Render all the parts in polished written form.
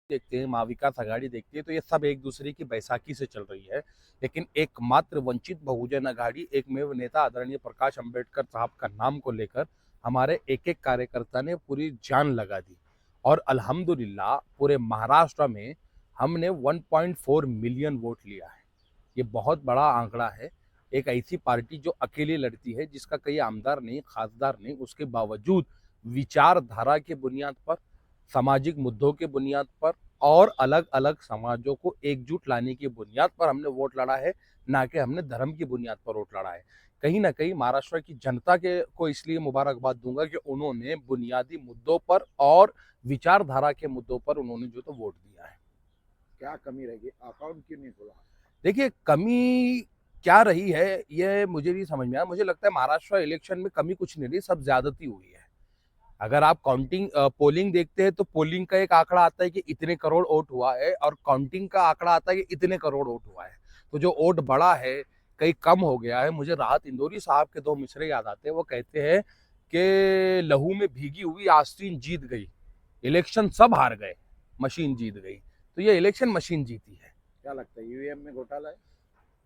देखते हैं, माँ विकास आघाड़ी देखती है, तो ये सब एक दूसरे की बैसाखी से चल रही है। लेकिन एकमात्र वंचित बहुजन आघाड़ी एकमेव नेता आदरणीय प्रकाश अंबेडकर साहब का नाम को लेकर हमारे एक एक कार्यकर्ता ने पूरी जान लगा दी और अल्हम्दुलिल्लाह पूरे महाराष्ट्र में हमने 1.4 मिलियन वोट लिया है। ये बहुत बड़ा आंकड़ा है। एक ऐसी पार्टी जो अकेली लड़ती है, जिसका कई आमदार नहीं, खासदार नहीं, उसके बावजूद विचारधारा के बुनियाद पर, सामाजिक मुद्दों के बुनियाद पर और अलग अलग समाजों को एकजुट लाने की बुनियाद पर हमने वोट लड़ा है, ना कि हमने धर्म की बुनियाद पर वोट लड़ा है। कहीं ना कहीं महाराष्ट्र की जनता के को इसलिए मुबारकबाद दूंगा कि उन्होंने बुनियादी मुद्दों पर और विचारधारा के मुद्दों पर उन्होंने जो तो वोट दिया है। क्या कमी रहेगी? अकाउंट क्यों नहीं खोला? देखिए, कमी क्या रही है ये मुझे नहीं समझ में आया। मुझे लगता है महाराष्ट्र इलेक्शन में कमी कुछ नहीं रही, सब ज्यादती हुई है। अगर आप पोलिंग देखते हैं तो पोलिंग का एक आंकड़ा आता है कि इतने करोड़ वोट हुआ है और काउंटिंग का आंकड़ा आता है कि इतने करोड़ वोट हुआ है। तो जो वोट बढ़ा है कहीं कम हो गया है। मुझे राहत इंदौरी साहब के दो मिसरे याद आते हैं। वो कहते हैं कि लहू में भीगी हुई आस्तीन जीत गई, इलेक्शन सब हार गए, मशीन जीत गई। तो ये इलेक्शन मशीन जीती है। क्या लगता है, ईवीएम में घोटाला है?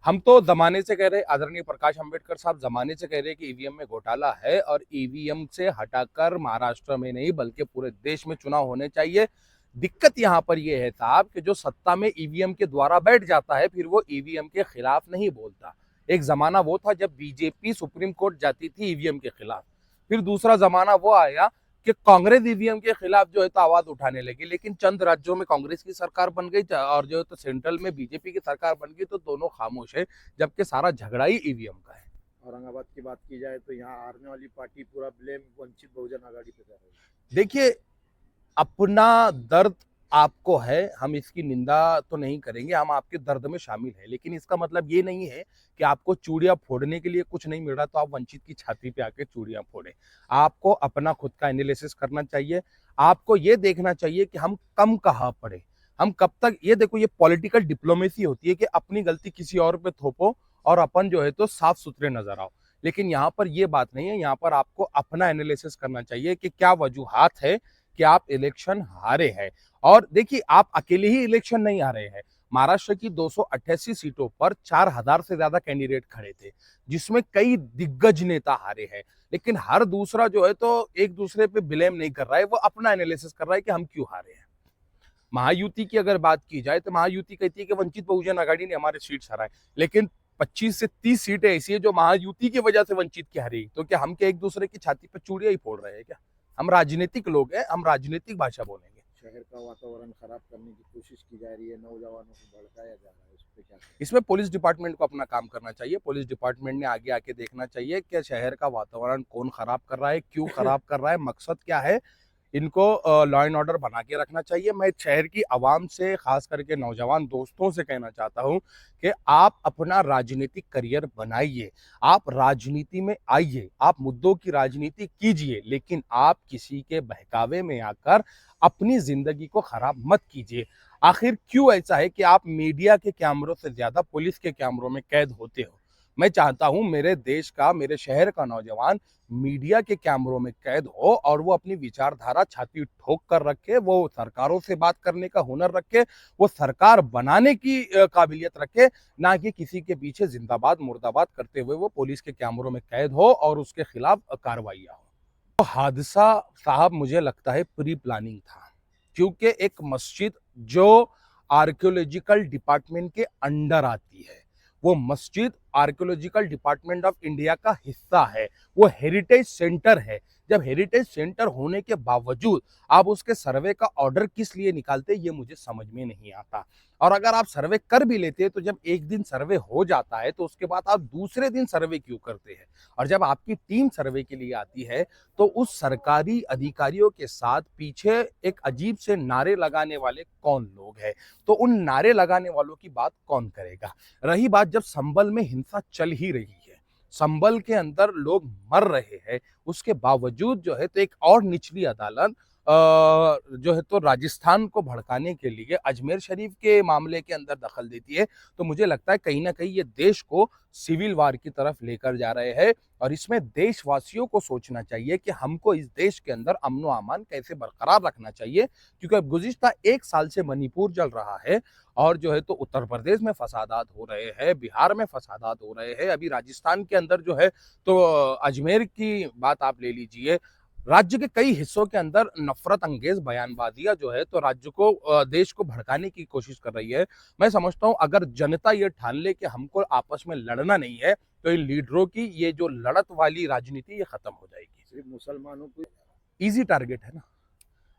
हम तो जमाने से कह रहे, आदरणीय प्रकाश अंबेडकर साहब जमाने से कह रहे कि ईवीएम में घोटाला है और ईवीएम से हटाकर महाराष्ट्र में नहीं बल्कि पूरे देश में चुनाव होने चाहिए। दिक्कत यहाँ पर यह है साहब कि जो सत्ता में ईवीएम के द्वारा बैठ जाता है फिर वो ईवीएम के खिलाफ नहीं बोलता। एक जमाना वो था जब बीजेपी सुप्रीम कोर्ट जाती थी ईवीएम के खिलाफ। फिर दूसरा जमाना वो आया कि कांग्रेस ईवीएम के खिलाफ जो है तो आवाज उठाने लगी। लेकिन चंद राज्यों में कांग्रेस की सरकार बन गई और जो है तो सेंट्रल में बीजेपी की सरकार बन गई, तो दोनों खामोश है, जबकि सारा झगड़ा ही ईवीएम का है। औरंगाबाद की बात की जाए तो यहाँ हारने वाली पार्टी पूरा ब्लेम वंचित बहुजन आघाड़ी पे कर रही है। देखिए, अपना दर्द आपको है, हम इसकी निंदा तो नहीं करेंगे, हम आपके दर्द में शामिल है। लेकिन इसका मतलब ये नहीं है कि आपको चूड़ियां फोड़ने के लिए कुछ नहीं मिल रहा तो आप वंचित की छाती पे आके चूड़ियां फोड़ें। आपको अपना खुद का एनालिसिस करना चाहिए। आपको ये देखना चाहिए कि हम कम कहाँ पड़े, हम कब तक। ये देखो, ये पॉलिटिकल डिप्लोमेसी होती है कि अपनी गलती किसी और पे थोपो और अपन जो है तो साफ सुथरे नजर आओ। लेकिन यहाँ पर ये बात नहीं है। यहाँ पर आपको अपना एनालिसिस करना चाहिए कि क्या वजूहात है कि आप इलेक्शन हारे हैं। और देखिए, आप अकेले ही इलेक्शन नहीं हारे हैं। महाराष्ट्र की 288 सीटों पर 4000 से ज्यादा कैंडिडेट खड़े थे, जिसमें कई दिग्गज नेता हारे हैं। लेकिन हर दूसरा जो है तो एक दूसरे पे ब्लेम नहीं कर रहा है, वो अपना एनालिसिस कर रहा है कि हम क्यों हारे हैं। महायुति की अगर बात की जाए तो महायुति कहती है कि वंचित बहुजन आघाड़ी ने हमारे सीट हराए। लेकिन 25 से 30 सीटें ऐसी है जो महायुति की वजह से वंचित की हारी। तो क्या हम क्या एक दूसरे की छाती पर चूड़ियां ही फोड़ रहे हैं क्या? हम राजनीतिक लोग हैं, हम राजनीतिक भाषा बोलेंगे। शहर का वातावरण खराब करने की कोशिश की जा रही है, नौजवानों को भड़काया जा रहा है, उस पर क्या? इसमें पुलिस डिपार्टमेंट को अपना काम करना चाहिए। पुलिस डिपार्टमेंट ने आगे आके देखना चाहिए कि शहर का वातावरण कौन खराब कर रहा है, क्यों खराब कर रहा है, मकसद क्या है। इनको लॉ एंड ऑर्डर बना के रखना चाहिए। मैं शहर की आवाम से, खास करके नौजवान दोस्तों से कहना चाहता हूं कि आप अपना राजनीतिक करियर बनाइए, आप राजनीति में आइए, आप मुद्दों की राजनीति कीजिए, लेकिन आप किसी के बहकावे में आकर अपनी जिंदगी को खराब मत कीजिए। आखिर क्यों ऐसा है कि आप मीडिया के कैमरों से ज्यादा पुलिस के कैमरों में कैद होते हो? मैं चाहता हूं मेरे देश का, मेरे शहर का नौजवान मीडिया के कैमरों में कैद हो और वो अपनी विचारधारा छाती ठोक कर रखे, वो सरकारों से बात करने का हुनर रखे, वो सरकार बनाने की काबिलियत रखे, ना कि किसी के पीछे जिंदाबाद मुर्दाबाद करते हुए वो पुलिस के कैमरों में कैद हो और उसके खिलाफ कार्रवाइयां हो। तो हादसा साहब मुझे लगता है प्री प्लानिंग था, क्योंकि एक मस्जिद जो आर्कियोलॉजिकल डिपार्टमेंट के अंडर आती है, वो मस्जिद आर्कियोलॉजिकल डिपार्टमेंट ऑफ इंडिया का हिस्सा है, वो हेरिटेज सेंटर है। जब हेरिटेज सेंटर होने के बावजूद आप उसके सर्वे का ऑर्डर किस लिए निकालते, ये मुझे समझ में नहीं आता। और अगर आप सर्वे कर भी लेते तो जब एक दिन सर्वे हो जाता है तो उसके बाद आप दूसरे दिन सर्वे क्यों करते हैं? और जब आपकी टीम सर्वे के लिए आती है तो उस सरकारी अधिकारियों के साथ पीछे एक अजीब से नारे लगाने वाले कौन लोग हैं? तो उन नारे लगाने वालों की बात कौन करेगा? रही बात जब संभल में हिंसा चल ही रही है, संभल के अंदर लोग मर रहे हैं, उसके बावजूद जो है तो एक और निचली अदालत जो है तो राजस्थान को भड़काने के लिए अजमेर शरीफ के मामले के अंदर दखल देती है, तो मुझे लगता है कहीं ना कहीं ये देश को सिविल वार की तरफ लेकर जा रहे हैं। और इसमें देशवासियों को सोचना चाहिए कि हमको इस देश के अंदर अमन व अमान कैसे बरकरार रखना चाहिए, क्योंकि अब गुज़िश्ता 1 साल से मणिपुर जल रहा है और जो है तो उत्तर प्रदेश में फसादात हो रहे हैं, बिहार में फसादात हो रहे हैं, अभी राजस्थान के अंदर जो है तो अजमेर की बात आप ले लीजिए। राज्य के कई हिस्सों के अंदर नफरत अंगेज बयानबाजियां जो है तो राज्य को देश को भड़काने की कोशिश कर रही है। मैं समझता हूं अगर जनता ये ठान ले कि हमको आपस में लड़ना नहीं है, तो इन लीडरों की ये जो लड़त वाली राजनीति ये खत्म हो जाएगी। सिर्फ मुसलमानों को इजी टारगेट है ना,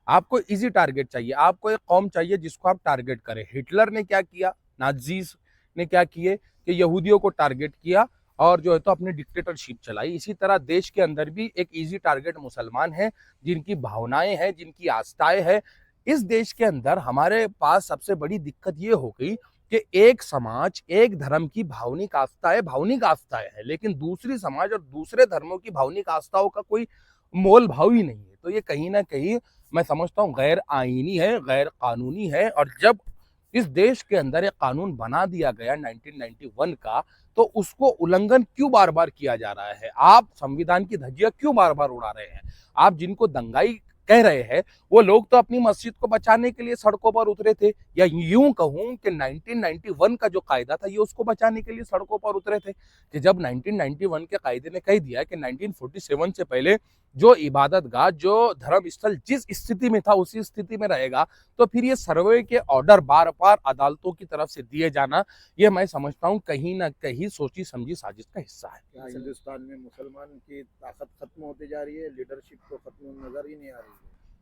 आपको इजी टारगेट चाहिए, आपको एक कौम चाहिए जिसको आप टारगेट करें। हिटलर ने क्या किया, नाजीज ने क्या किए कि यहूदियों को टारगेट किया और जो है तो अपनी डिक्टेटरशिप चलाई। इसी तरह देश के अंदर भी एक इजी टारगेट मुसलमान हैं, जिनकी भावनाएं हैं, जिनकी आस्थाएं हैं। इस देश के अंदर हमारे पास सबसे बड़ी दिक्कत ये हो गई कि एक समाज एक धर्म की भावनिक आस्थाएं है, लेकिन दूसरी समाज और दूसरे धर्मों की भावनिक आस्थाओं का कोई मोल भाव ही नहीं है। तो ये कहीं ना कहीं मैं समझता हूँ गैर आईनी है, गैर कानूनी है। और जब इस देश के अंदर एक कानून बना दिया गया 1991 का, तो उसको उल्लंघन क्यों बार बार किया जा रहा है? आप संविधान की धज्जियां क्यों बार बार उड़ा रहे हैं? आप जिनको दंगाई कह रहे हैं वो लोग तो अपनी मस्जिद को बचाने के लिए सड़कों पर उतरे थे, या यूं कहूं कि 1991 का जो कायदा था ये उसको बचाने के लिए सड़कों पर उतरे थे। कि जब 1991 के कायदे ने कह दिया कि 1947 से पहले जो इबादत गाह, जो धर्म स्थल जिस स्थिति में था उसी स्थिति में रहेगा, तो फिर ये सर्वे के ऑर्डर बार बार अदालतों की तरफ से दिए जाना, ये मैं समझता हूँ कहीं ना कहीं सोची समझी साजिश का हिस्सा है। क्या हिंदुस्तान में मुसलमान की ताकत खत्म होती जा रही है, लीडरशिप तो खत्म नजर ही नहीं आ रही है?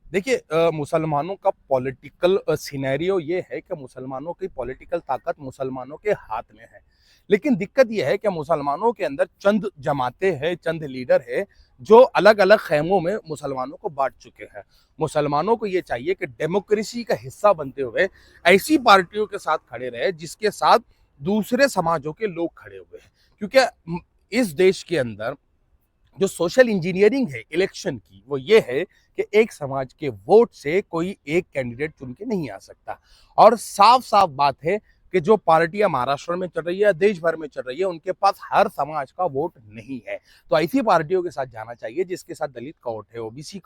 देखिए, मुसलमानों का पॉलिटिकल सिनेरियो ये है कि मुसलमानों की पॉलिटिकल ताकत मुसलमानों के हाथ में है, लेकिन दिक्कत ये है कि मुसलमानों के अंदर चंद जमाते हैं, चंद लीडर है जो अलग अलग खैमों में मुसलमानों को बांट चुके हैं। मुसलमानों को ये चाहिए कि डेमोक्रेसी का हिस्सा बनते हुए ऐसी पार्टियों के साथ खड़े रहे जिसके साथ दूसरे समाजों के लोग खड़े हुए हैं, क्योंकि इस देश के अंदर जो सोशल इंजीनियरिंग है इलेक्शन की, वो ये है कि एक समाज के वोट से कोई एक कैंडिडेट चुन के नहीं आ सकता। और साफ साफ बात है कि जो पार्टियां महाराष्ट्र में चल रही है, देश भर में चल रही है, उनके पास हर समाज का वोट नहीं है। तो ऐसी पार्टियों के साथ जाना चाहिए जिसके साथ दलित का वोट है, ओबीसी का